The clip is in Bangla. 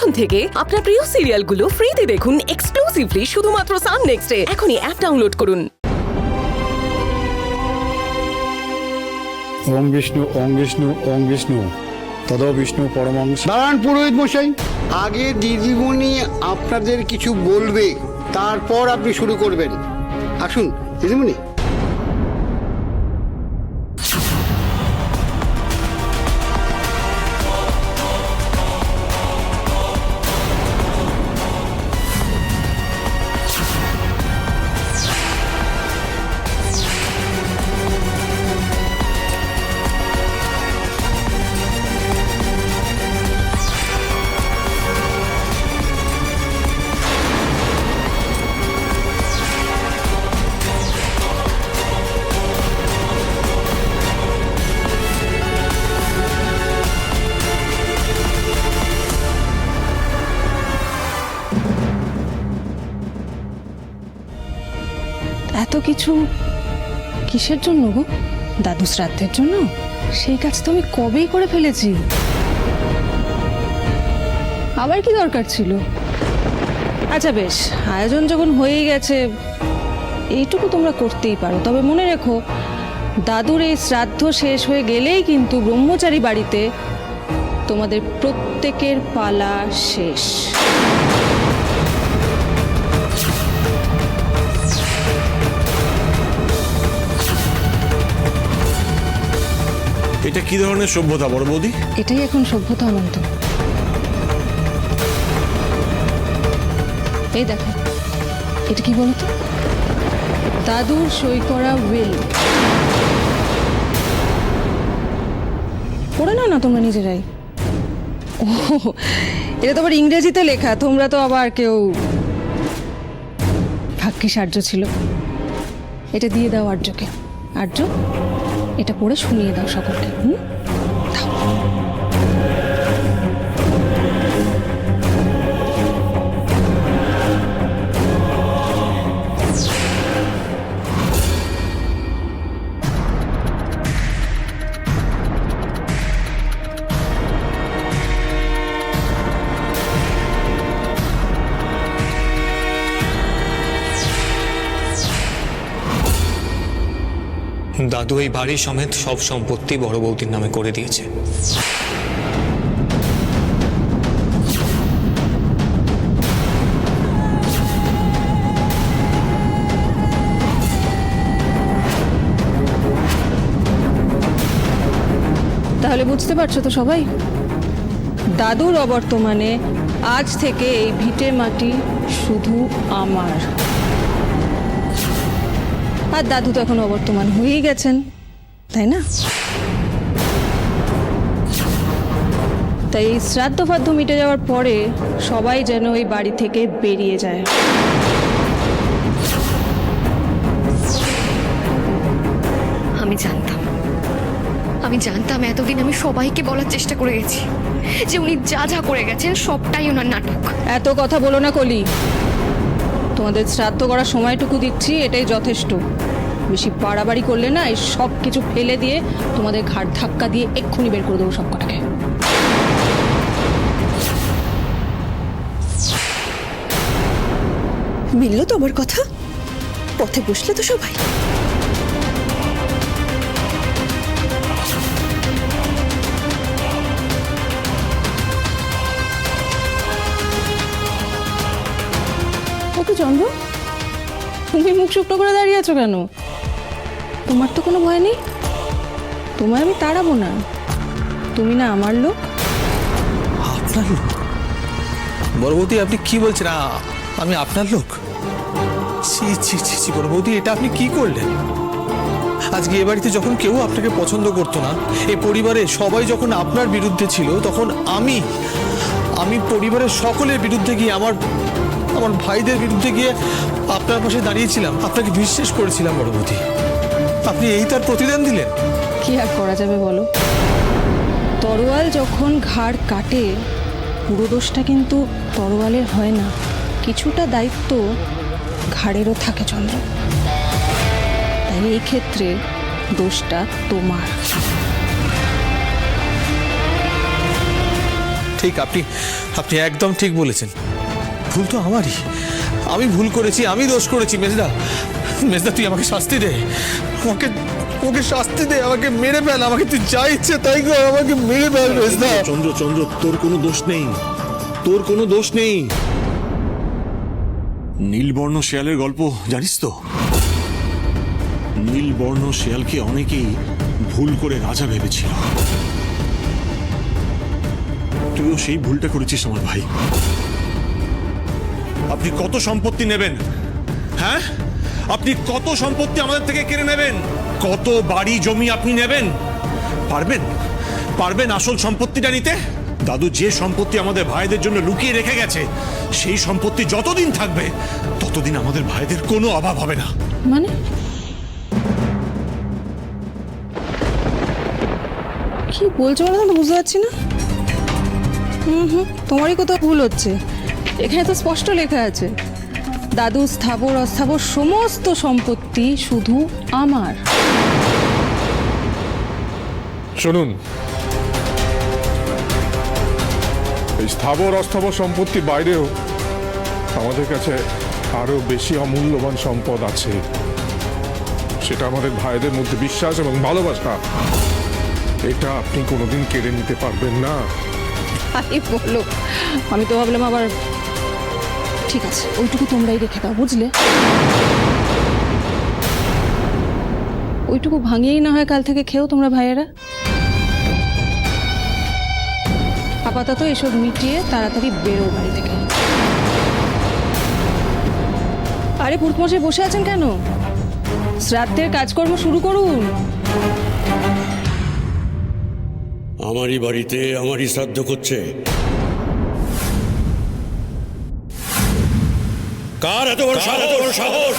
এখন থেকে আপনার প্রিয় সিরিয়ালগুলো ফ্রিতে দেখুন এক্সক্লুসিভলি শুধুমাত্র সান নেক্সটে। এখনই অ্যাপ ডাউনলোড করুন। ওম বিষ্ণু ওম বিষ্ণু ওম বিষ্ণু তদ বিষ্ণু পরমাংশ। দাঁড়ান পুরোহিত মশাই, আগে দিদিমণি আপনাদের কিছু বলবে, তারপর আপনি শুরু করবেন। আসুন দিদিমণি। এত কিছু কিসের জন্য গো? দাদু শ্রাদ্ধের জন্য? সেই কাজ তো আমি কবেই করে ফেলেছি। আবার কি দরকার ছিল? আচ্ছা বেশ, আয়োজন যখন হয়েই গেছে এইটুকু তোমরা করতেই পারো। তবে মনে রেখো, দাদুর এই শ্রাদ্ধ শেষ হয়ে গেলেই কিন্তু ব্রহ্মচারী বাড়িতে তোমাদের প্রত্যেকের পালা শেষ। এটা কি ধরনের সভ্যতা বড় বৌদি? এটাই এখন সভ্যতা অনন্ত। এই দেখো, এটা কি বলতো? দাদুর সই করা উইল। পড়ে নাও না তোমরা নিজেরাই। ও, এটা তো আবার ইংরেজিতে লেখা। তোমরা তো আবার কেউ ভাগ্যিস আর্য ছিল। এটা দিয়ে দাও আর্যকে। আর্য, এটা পড়ে শুনিয়ে দাও সকলকে। দাদু এই বাড়ি সমেত সব সম্পত্তি বড় বৌদির নামে করে দিয়েছে। তাহলে বুঝতে পারছো তো সবাই, দাদুর অবর্তমানে আজ থেকে এই ভিটে মাটি শুধু আমার। আর দাদু তো এখন অবর্তমান হয়েই গেছেন, তাই না? তাই এই শ্রাদ্ধ ফাদ্ধ মিটে যাওয়ার পরে সবাই যেন এই বাড়ি থেকে বেরিয়ে যায়। আমি জানতাম এতদিন আমি সবাইকে বলার চেষ্টা করে গেছি যে উনি যা যা করে গেছেন সবটাই ওনার নাটক। এত কথা বলো না কলি। তোমাদের শ্রাদ্ধ করার সময়টুকু দিচ্ছি, এটাই যথেষ্ট। বেশি বাড়াবাড়ি করলে না এই সব কিছু ফেলে দিয়ে তোমাদের ঘাড় ধাক্কা দিয়ে এক্ষুনি বের করে দেবো সব কটাকে। মিললো তো আমার কথা? পথে বসলে তো সবাই। ওকে চন্দ্র, তুমি মুখ শুকনো করে দাঁড়িয়ে আছো কেন? তোমার তো কোনো ভয় নেই? তোমায় আমি তাড়াবো না। তুমি না আমার লোক। আপনার লোক? বড় বৌদি, আপনি কি বলছেন? আমি আপনার লোক? ছি ছি ছি ছি বড় বৌদি, এটা আপনি কি করলেন? আজকে এ বাড়িতে যখন কেউ আপনাকে পছন্দ করতো না, এই পরিবারে সবাই যখন আপনার বিরুদ্ধে ছিল, তখন আমি পরিবারের সকলের বিরুদ্ধে গিয়ে আমার ভাইদের বিরুদ্ধে গিয়ে আপনার পাশে দাঁড়িয়েছিলাম, আপনাকে বিশ্বাস করেছিলাম বড় বৌদি। আপনি এই তার প্রতিদান দিলেন? কি আর করা যাবে বলো? তরোয়াল যখন ঘাড় কাটে, পুরো দোষটা কিন্তু তরোয়ালের হয় না, কিছুটা দায়িত্ব ঘাড়েরও থাকে চন্দ্র। তাই এই ক্ষেত্রে দোষটা তোমার। ঠিক, আপনি আপনি একদম ঠিক বলেছেন। ভুল তো আমারই, আমি ভুল করেছি, আমি দোষ করেছি। মেজদা, মেজদা তুই আমাকে শাস্তি দে, আমাকে ওকে শাস্তি দে, আমাকে মেরে ফেল, আমাকে তুই যা ইচ্ছে তাই কর, আমাকে মেরে ফেল মেজদা। চন্দ্র চন্দ্র, তোর কোনো দোষ নেই, তোর কোনো দোষ নেই। নীলবর্ণ শেয়ালের গল্প জানিস তো? নীলবর্ণ শেয়ালকে অনেকেই ভুল করে রাজা ভেবেছিল। তুইও সেই ভুলটা করেছিস আমার ভাই। আপনি কত সম্পত্তি নেবেন? হ্যাঁ, আপনি কত সম্পত্তি আমাদের থেকে কেড়ে নেবেন? কত বাড়ি জমি আপনি নেবেন? পারবেন পারবেন আসল সম্পত্তিটা নিতে? দাদু যে সম্পত্তি আমাদের ভাইদের জন্য লুকিয়ে রেখে গেছে, সেই সম্পত্তি যতদিন থাকবে ততদিন আমাদের ভাইদের কোনো অভাব হবে না। মানে কি বলছো বলো তো, বুঝতে পারছি না। তোমারই কোথাও ভুল হচ্ছে। এখানে তো স্পষ্ট লেখা আছে, দাদু স্থাবর অস্থাবর সমস্ত সম্পত্তি শুধু আমার। শুনুন, এই স্থাবর অস্থাবর সম্পত্তির বাইরেও আমাদের কাছে আরো বেশি অমূল্যবান সম্পদ আছে। সেটা আমাদের ভাইদের মধ্যে বিশ্বাস এবং ভালোবাসা। এটা আপনি কোনোদিন কেড়ে নিতে পারবেন না। আরে বলো, আমি তো ভাবলাম আবার। ঠিক আছে, ওইটুকু তোমরাই রেখে দাও, বুঝলে? ওইটুকু ভাঙিয়েই না হয় কাল থেকে খেও তোমরা ভাইয়েরা। আপাতত এসব মিটিয়ে তাড়াতাড়ি বেরো বাড়ি থেকে। আরে পুরুষমশাই বসে আছেন কেন? শ্রাদ্ধের কাজকর্ম শুরু করুন। আমারই বাড়িতে আমারই শ্রাদ্ধ করছে। কার এত বড় সাহস?